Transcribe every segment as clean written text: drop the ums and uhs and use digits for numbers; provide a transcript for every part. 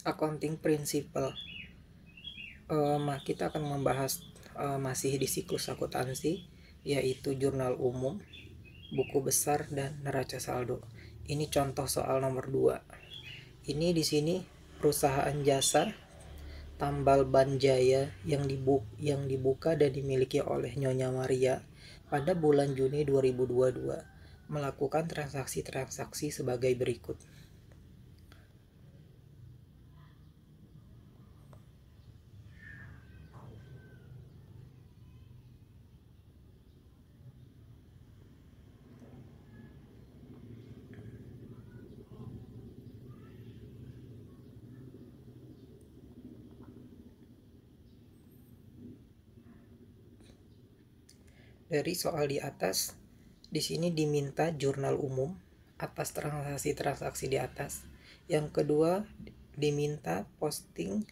Accounting Principle. Kita akan membahas masih di siklus akuntansi, yaitu jurnal umum, buku besar, dan neraca saldo. Ini contoh soal nomor 2. Ini di sini perusahaan jasa Tambal Ban Jaya yang dibuka dan dimiliki oleh Nyonya Maria pada bulan Juni 2022 melakukan transaksi-transaksi sebagai berikut. Dari soal di atas, di sini diminta jurnal umum atas transaksi-transaksi di atas. Yang kedua, diminta posting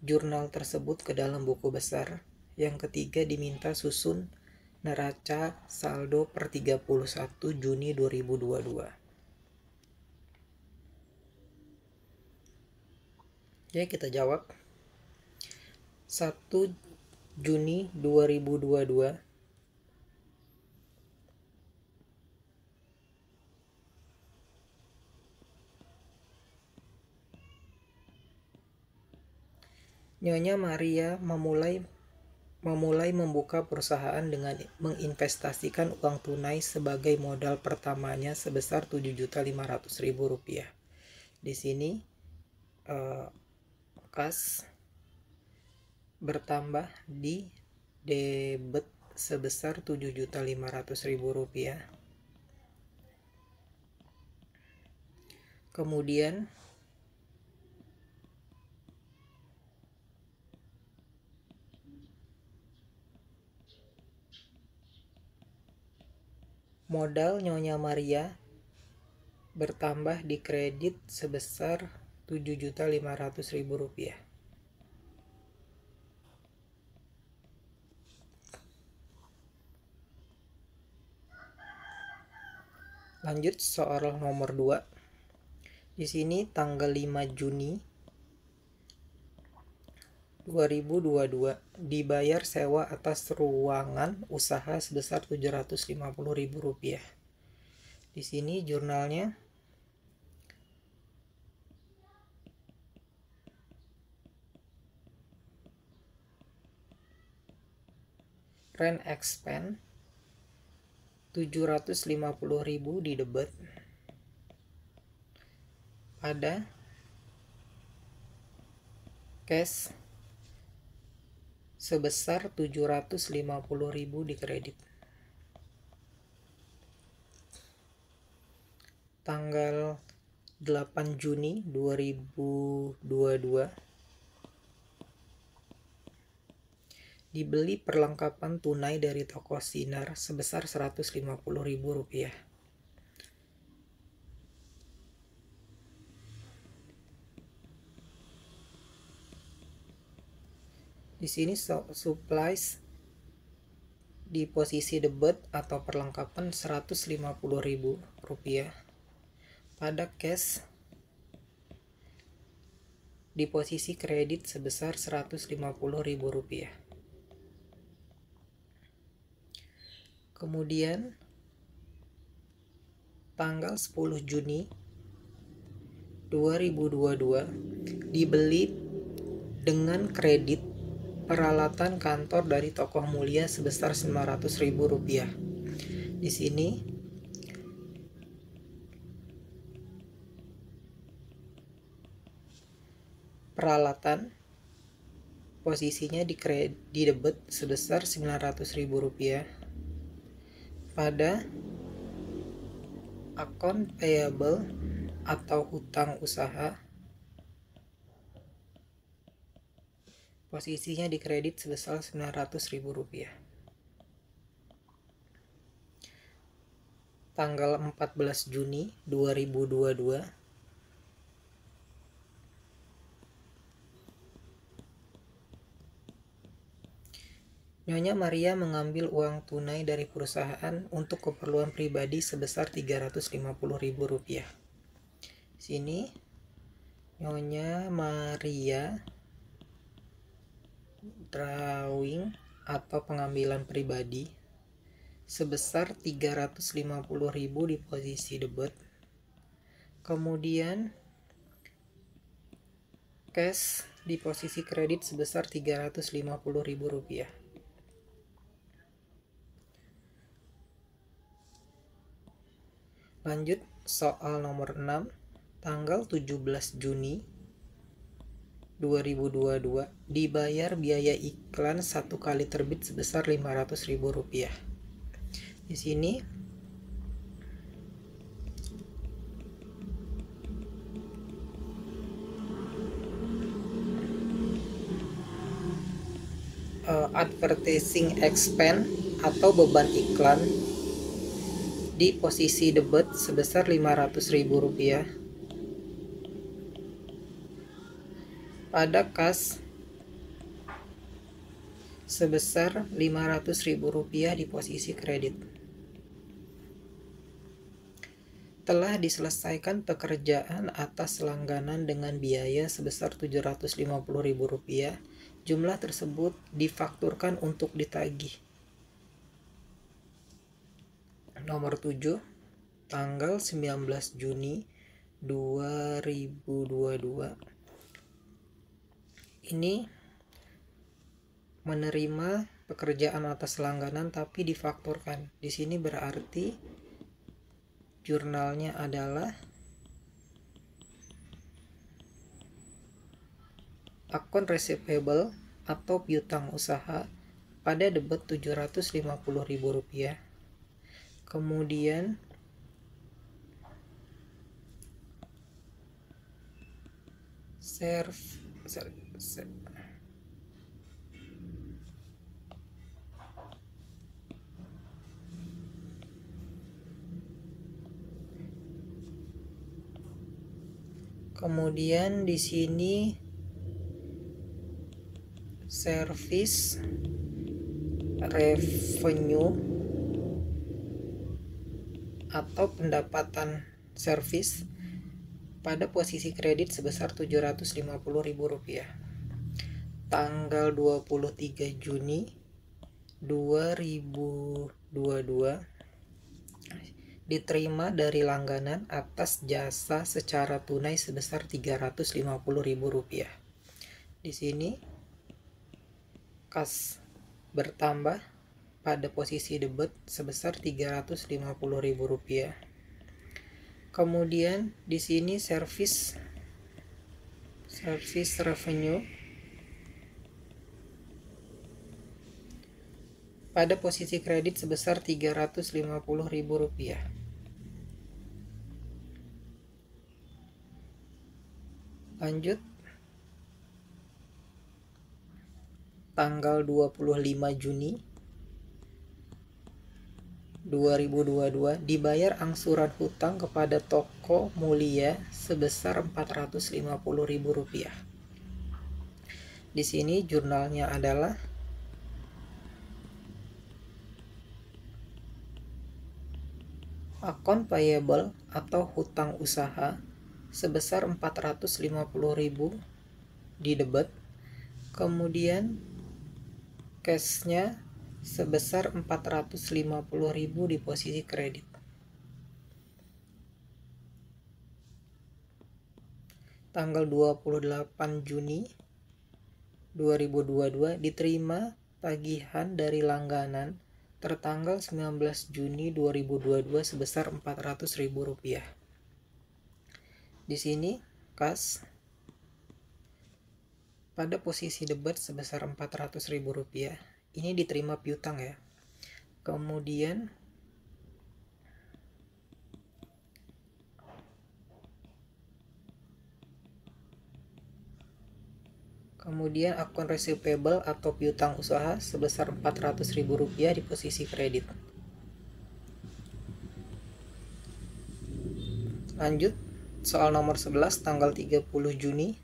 jurnal tersebut ke dalam buku besar. Yang ketiga, diminta susun neraca saldo per 31 Juni 2022. Oke, kita jawab. 1 Juni 2022 Nyonya Maria memulai membuka perusahaan dengan menginvestasikan uang tunai sebagai modal pertamanya sebesar Rp7.500.000. Di sini kas bertambah di debit sebesar Rp7.500.000. Kemudian modal Nyonya Maria bertambah di kredit sebesar Rp7.500.000. Lanjut soal nomor 2. Di sini tanggal 5 Juni 2022 dibayar sewa atas ruangan usaha sebesar Rp750.000. Di sini jurnalnya rent expense Rp750.000 di debit pada cash sebesar Rp750.000 di kredit. Tanggal 8 Juni 2022 dibeli perlengkapan tunai dari toko Sinar sebesar Rp150.000. Di sini supplies di posisi debit atau perlengkapan Rp150.000 pada cash di posisi kredit sebesar Rp150.000. Kemudian tanggal 10 Juni 2022 dibeli dengan kredit peralatan kantor dari Tokoh Mulia sebesar Rp900.000. Di sini peralatan posisinya di debit sebesar Rp900.000 pada akun payable atau hutang usaha posisinya di kredit sebesar Rp900.000. Tanggal 14 Juni 2022 Nyonya Maria mengambil uang tunai dari perusahaan untuk keperluan pribadi sebesar Rp350.000. Sini Nyonya Maria drawing atau pengambilan pribadi sebesar 350.000 di posisi debit. Kemudian cash di posisi kredit sebesar 350.000 rupiah. Lanjut soal nomor 6, tanggal 17 Juni 2022 dibayar biaya iklan 1 kali terbit sebesar 500.000 rupiah. Di sini advertising expense atau beban iklan di posisi debit sebesar 500.000 rupiah. Pada kas sebesar 500.000 rupiah di posisi kredit. Telah diselesaikan pekerjaan atas langganan dengan biaya sebesar 750.000 rupiah. Jumlah tersebut difakturkan untuk ditagih. Nomor 7, tanggal 19 Juni 2022. Ini menerima pekerjaan atas langganan tapi difakturkan. Di sini berarti jurnalnya adalah akun receivable atau piutang usaha pada debit 750.000 rupiah. Kemudian kemudian di sini service revenue atau pendapatan servis pada posisi kredit sebesar 750.000 rupiah. Tanggal 23 Juni 2022 diterima dari langganan atas jasa secara tunai sebesar 350.000 rupiah. Di sini kas bertambah pada posisi debit sebesar 350.000 rupiah. Kemudian di sini service revenue pada posisi kredit sebesar 350.000 rupiah. Lanjut tanggal 25 Juni 2022 dibayar angsuran hutang kepada Toko Mulia sebesar 450.000 rupiah. Di sini jurnalnya adalah akun payable atau hutang usaha sebesar 450.000 di debit. Kemudian cashnya sebesar 450.000 di posisi kredit. Tanggal 28 Juni 2022 diterima tagihan dari langganan tertanggal 19 Juni 2022 sebesar 400.000 rupiah. Di sini kas pada posisi debit sebesar 400.000 rupiah. Ini diterima piutang ya. Kemudian akun receivable atau piutang usaha sebesar 400.000 rupiah di posisi kredit. Lanjut soal nomor 11 tanggal 30 Juni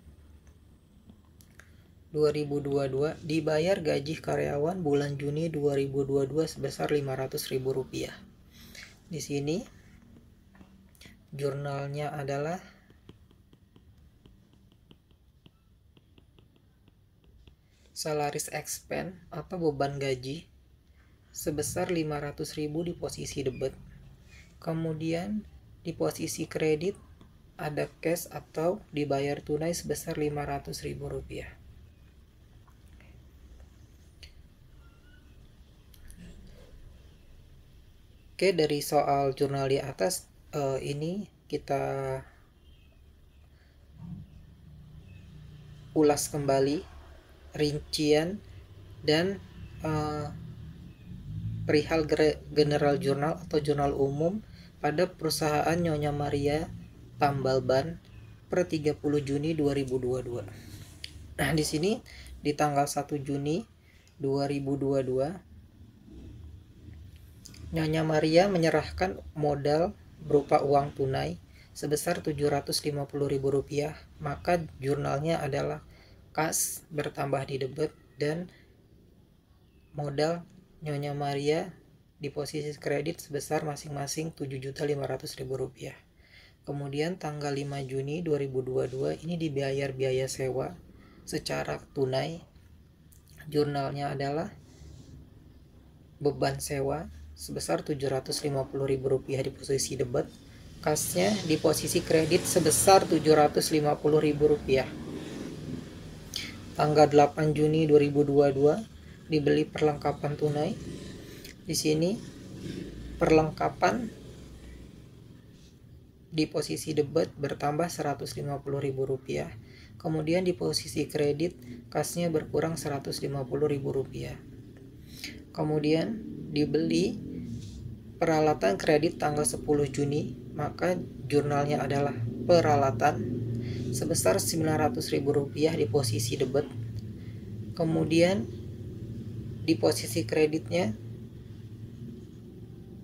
2022 dibayar gaji karyawan bulan Juni 2022 sebesar 500.000 rupiah. Di sini jurnalnya adalah salaris expense atau beban gaji sebesar 500.000 di posisi debit. Kemudian di posisi kredit ada cash atau dibayar tunai sebesar 500.000 rupiah. Oke, dari soal jurnal di atas ini kita ulas kembali rincian dan perihal general jurnal atau jurnal umum pada perusahaan Nyonya Maria Tambal Ban per 30 Juni 2022. Nah, di sini di tanggal 1 Juni 2022 Nyonya Maria menyerahkan modal berupa uang tunai sebesar Rp750.000, maka jurnalnya adalah kas bertambah di debit dan modal Nyonya Maria di posisi kredit sebesar masing-masing Rp7.500.000. Kemudian tanggal 5 Juni 2022 ini dibayar biaya sewa secara tunai. Jurnalnya adalah beban sewa sebesar Rp750.000 di posisi debit, kasnya di posisi kredit sebesar Rp750.000. Tanggal 8 Juni 2022 dibeli perlengkapan tunai. Di sini perlengkapan di posisi debit bertambah Rp150.000. Kemudian di posisi kredit kasnya berkurang Rp150.000. Kemudian dibeli peralatan kredit tanggal 10 Juni, maka jurnalnya adalah peralatan sebesar Rp900.000 di posisi debit. Kemudian di posisi kreditnya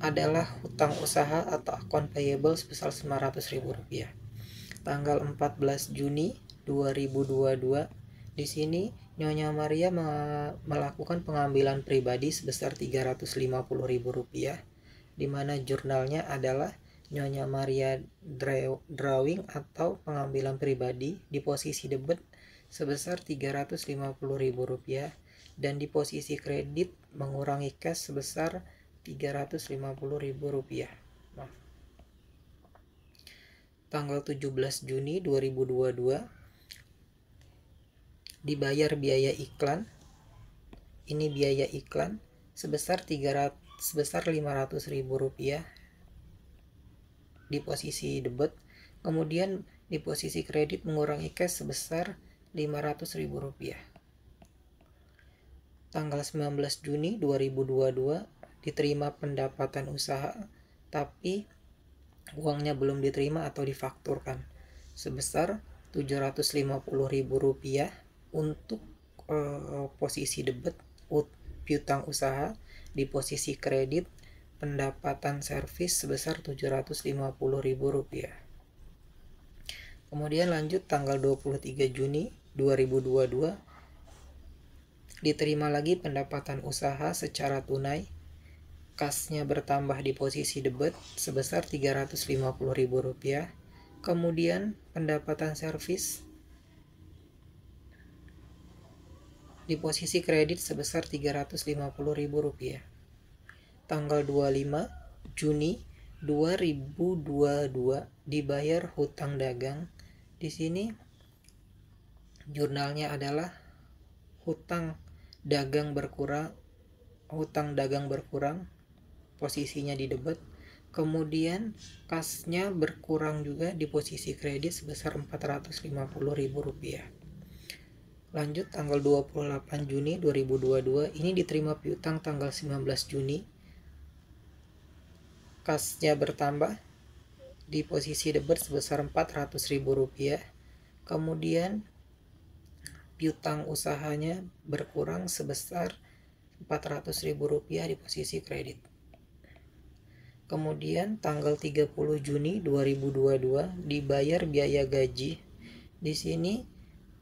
adalah hutang usaha atau account payable sebesar Rp900.000. Tanggal 14 Juni 2022 di sini Nyonya Maria melakukan pengambilan pribadi sebesar Rp350.000, di mana jurnalnya adalah Nyonya Maria Drawing atau pengambilan pribadi di posisi debit sebesar Rp350.000 dan di posisi kredit mengurangi cash sebesar Rp350.000. Tanggal 17 Juni 2022 dibayar biaya iklan. Ini biaya iklan sebesar Rp500.000 di posisi debit. Kemudian di posisi kredit mengurangi cash sebesar Rp500.000. Tanggal 19 Juni 2022 diterima pendapatan usaha, tapi uangnya belum diterima atau difakturkan sebesar Rp750.000 untuk posisi debit piutang usaha. Di posisi kredit pendapatan servis sebesar Rp750.000. Kemudian lanjut tanggal 23 Juni 2022 diterima lagi pendapatan usaha secara tunai, kasnya bertambah di posisi debit sebesar Rp350.000. Kemudian pendapatan servis di posisi kredit sebesar Rp350.000. Tanggal 25 Juni 2022 dibayar hutang dagang. Di sini jurnalnya adalah hutang dagang berkurang, posisinya di debit. Kemudian kasnya berkurang juga di posisi kredit sebesar Rp450.000. Lanjut tanggal 28 Juni 2022 ini diterima piutang tanggal 19 Juni. Kasnya bertambah di posisi debit sebesar Rp400.000. Kemudian piutang usahanya berkurang sebesar Rp400.000 di posisi kredit. Kemudian tanggal 30 Juni 2022 dibayar biaya gaji. Di sini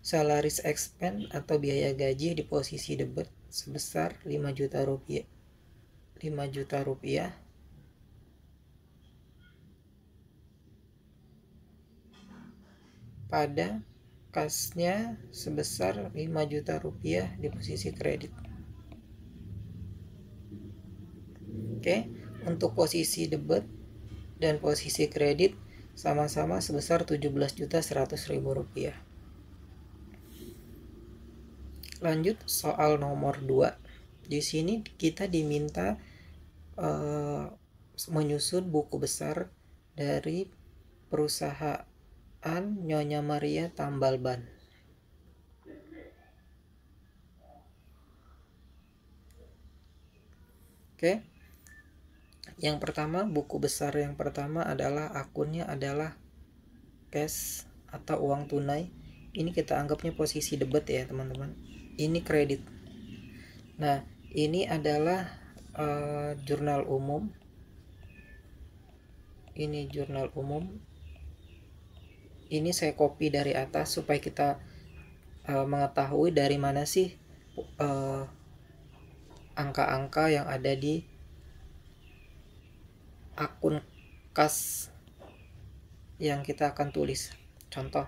salaris expense atau biaya gaji di posisi debit sebesar Rp5 juta pada kasnya sebesar 5 juta rupiah di posisi kredit. Oke, untuk posisi debit dan posisi kredit sama-sama sebesar 17.100.000 rupiah. Lanjut soal nomor 2. Di sini kita diminta menyusun buku besar dari perusahaan Nyonya Maria Tambal Ban. Oke. Yang pertama, buku besar yang pertama adalah akunnya adalah cash atau uang tunai. Ini kita anggapnya posisi debit ya teman-teman. Ini kredit. Nah, ini adalah jurnal umum. Ini jurnal umum. Ini saya copy dari atas supaya kita mengetahui dari mana sih angka-angka yang ada di akun kas yang kita akan tulis. Contoh,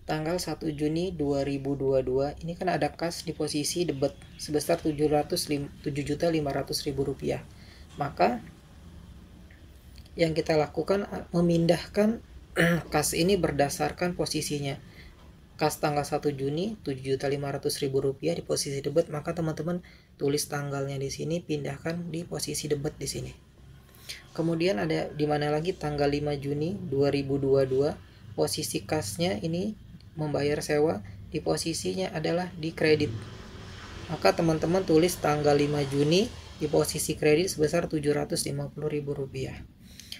tanggal 1 Juni 2022 ini kan ada kas di posisi debit sebesar 7.500.000 rupiah. Maka yang kita lakukan memindahkan kas ini berdasarkan posisinya. Kas tanggal 1 Juni 7.500.000 rupiah di posisi debit, maka teman-teman tulis tanggalnya di sini, pindahkan di posisi debit di sini. Kemudian ada di mana lagi tanggal 5 Juni 2022, posisi kasnya ini membayar sewa, di posisinya adalah di kredit. Maka teman-teman tulis tanggal 5 Juni di posisi kredit sebesar 750.000 rupiah.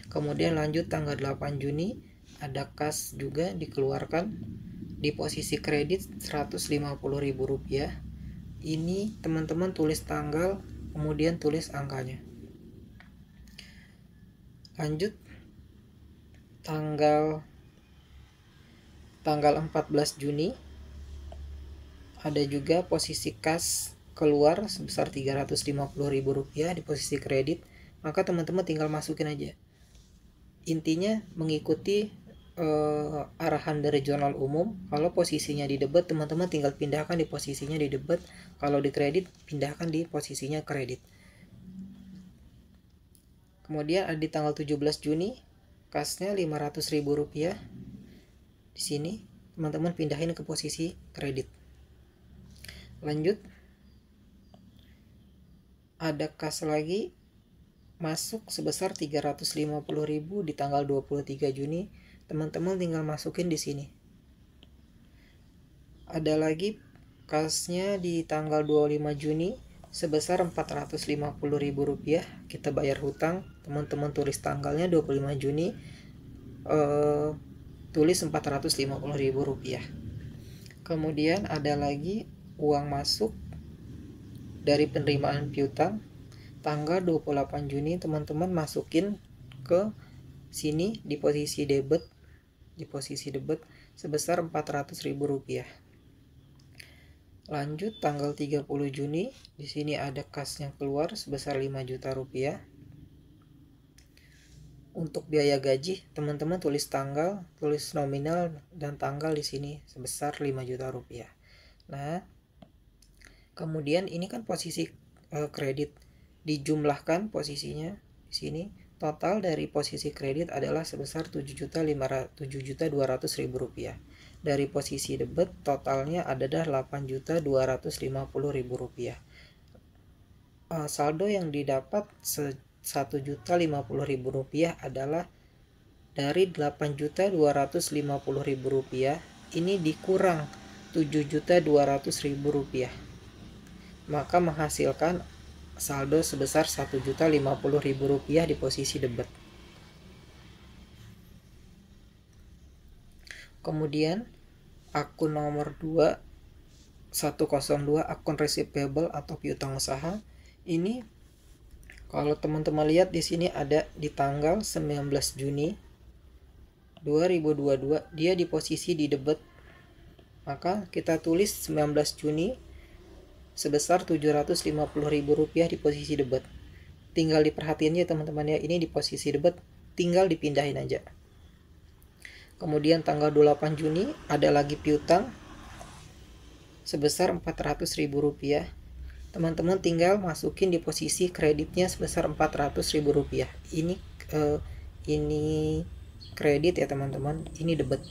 Kemudian lanjut tanggal 8 Juni ada kas juga dikeluarkan di posisi kredit 150.000 rupiah. Ini teman-teman tulis tanggal, kemudian tulis angkanya. Lanjut tanggal 14 Juni ada juga posisi kas keluar sebesar 350.000 rupiah di posisi kredit. Maka teman-teman tinggal masukin aja. Intinya mengikuti arahan dari jurnal umum. Kalau posisinya di debit, teman-teman tinggal pindahkan di posisinya di debit. Kalau di kredit, pindahkan di posisinya kredit. Kemudian ada di tanggal 17 Juni kasnya 500.000 rupiah. Di sini teman-teman pindahin ke posisi kredit. Lanjut ada kas lagi masuk sebesar 350.000 di tanggal 23 Juni. Teman-teman tinggal masukin di sini. Ada lagi kasnya di tanggal 25 Juni sebesar 450.000 rupiah. Kita bayar hutang, teman-teman tulis tanggalnya 25 Juni, tulis 450.000 rupiah. Kemudian ada lagi uang masuk dari penerimaan piutang tanggal 28 Juni, teman-teman masukin ke sini di posisi debit, sebesar 400.000 rupiah. Lanjut tanggal 30 Juni, di sini ada kas yang keluar sebesar 5 juta rupiah. Untuk biaya gaji, teman-teman tulis tanggal, tulis nominal dan tanggal di sini sebesar 5 juta rupiah. Nah, kemudian ini kan posisi kredit, dijumlahkan posisinya di sini. Total dari posisi kredit adalah sebesar 7.200.000 rupiah. Dari posisi debit totalnya adalah 8.250.000 rupiah. Saldo yang didapat 1.050.000 rupiah adalah dari 8.250.000 rupiah ini dikurang 7.200.000 rupiah, maka menghasilkan saldo sebesar 1.050.000 rupiah di posisi debit. Kemudian akun nomor 2 102 akun receivable atau piutang usaha. Ini kalau teman-teman lihat di sini ada di tanggal 19 Juni 2022 dia di posisi di debit. Maka kita tulis 19 Juni sebesar 750.000 rupiah di posisi debit. Tinggal diperhatiin ya teman-teman ya, ini di posisi debit, tinggal dipindahin aja. Kemudian tanggal 28 Juni ada lagi piutang sebesar Rp400.000. Teman-teman tinggal masukin di posisi kreditnya sebesar Rp400.000. Ini kredit ya teman-teman, ini debit.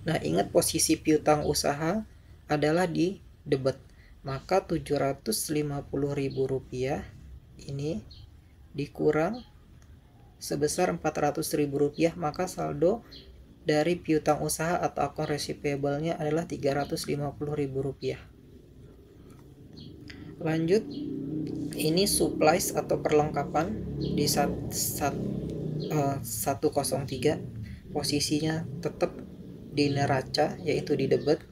Nah, ingat posisi piutang usaha adalah di debit. Maka Rp750.000 ini dikurang sebesar Rp400.000, maka saldo dari piutang usaha atau akun receivable-nya adalah Rp350.000. Lanjut, ini supplies atau perlengkapan di 103, posisinya tetap di neraca yaitu di debit.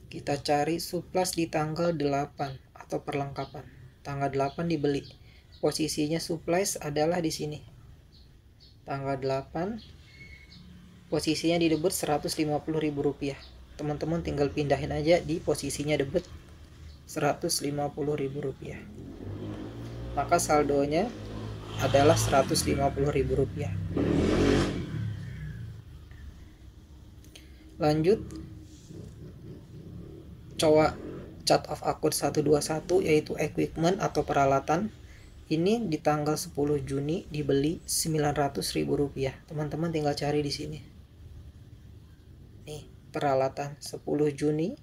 Kita cari supplies di tanggal 8 atau perlengkapan. Tanggal 8 dibeli. Posisinya supplies adalah di sini. Tanggal 8 posisinya di debit Rp150.000. Teman-teman tinggal pindahin aja di posisinya debit Rp150.000. Maka saldonya adalah Rp150.000. Lanjut, cat of akun 121 yaitu equipment atau peralatan. Ini di tanggal 10 Juni dibeli Rp900.000. Teman-teman tinggal cari di sini. Nih, peralatan 10 Juni.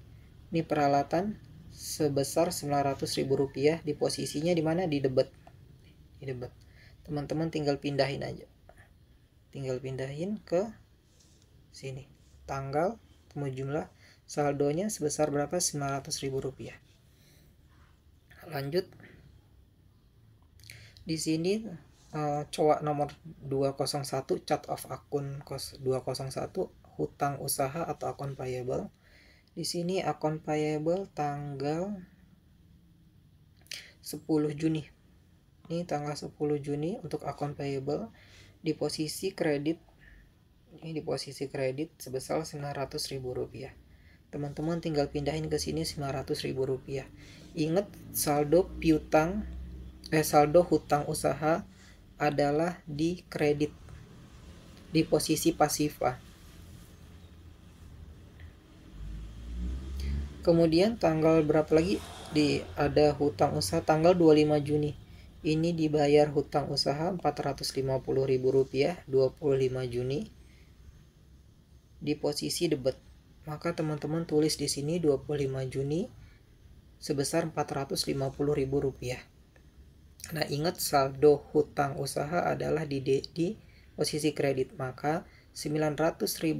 Ini peralatan sebesar Rp900.000 di posisinya di mana? Di debit. Di debit. Teman-teman tinggal pindahin aja. Tinggal pindahin ke sini. Tanggal temu jumlah, saldonya sebesar berapa? Rp900.000. Lanjut. Di sini coak nomor 201, chart of akun 201, hutang usaha atau akun payable. Di sini akun payable tanggal 10 Juni. Ini tanggal 10 Juni untuk akun payable di posisi kredit. Ini di posisi kredit sebesar Rp900.000. Teman-teman tinggal pindahin ke sini Rp900.000. Ingat saldo piutang saldo hutang usaha adalah di kredit di posisi pasifa. Kemudian tanggal berapa lagi? Ada hutang usaha tanggal 25 Juni. Ini dibayar hutang usaha Rp450.000 25 Juni di posisi debit. Maka teman-teman tulis di sini 25 Juni sebesar Rp450.000. Nah, ingat saldo hutang usaha adalah di posisi kredit, maka Rp900.000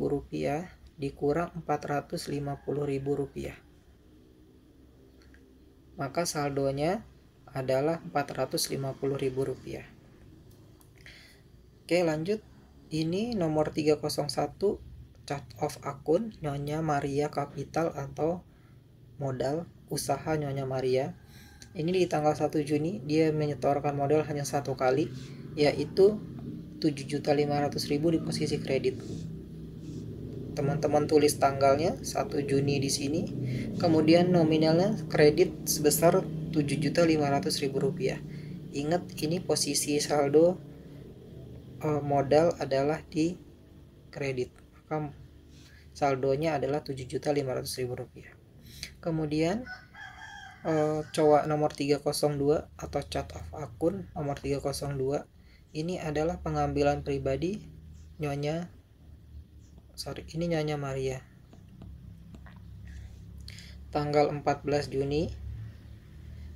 dikurang Rp450.000. Maka saldonya adalah Rp450.000. Oke, lanjut. Ini nomor 301, chart of akun Nyonya Maria Capital atau modal usaha Nyonya Maria. Ini di tanggal 1 Juni dia menyetorkan modal hanya satu kali, yaitu Rp7.500.000 di posisi kredit. Teman-teman tulis tanggalnya 1 Juni di sini. Kemudian nominalnya kredit sebesar Rp7.500.000. Ingat, ini posisi saldo modal adalah di kredit. Maka saldonya adalah Rp7.500.000. Kemudian coak nomor 302 atau chart of akun nomor 302, ini adalah pengambilan pribadi Nyonya Maria. Tanggal 14 Juni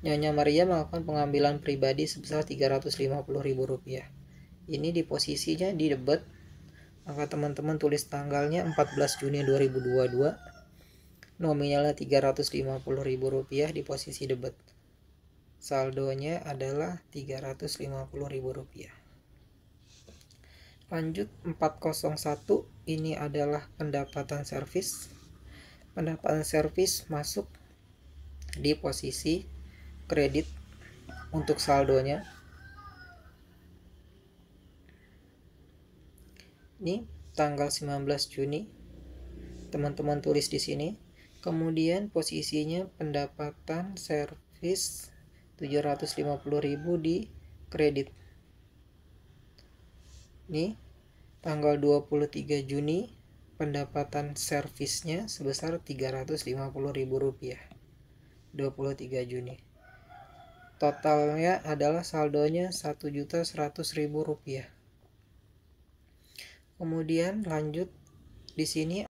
Nyonya Maria melakukan pengambilan pribadi sebesar Rp350.000. Ini di posisinya di debit. Maka teman-teman tulis tanggalnya 14 Juni 2022. Nominalnya Rp350.000 di posisi debit. Saldonya adalah Rp350.000. Lanjut, 401, ini adalah pendapatan servis. Pendapatan servis masuk di posisi kredit untuk saldonya. Ini tanggal 19 Juni. Teman-teman tulis di sini. Kemudian posisinya pendapatan servis Rp750.000 di kredit. Nih, Tanggal 23 Juni pendapatan servisnya sebesar Rp350.000. 23 Juni. Totalnya adalah saldonya Rp1.100.000. Kemudian lanjut di sini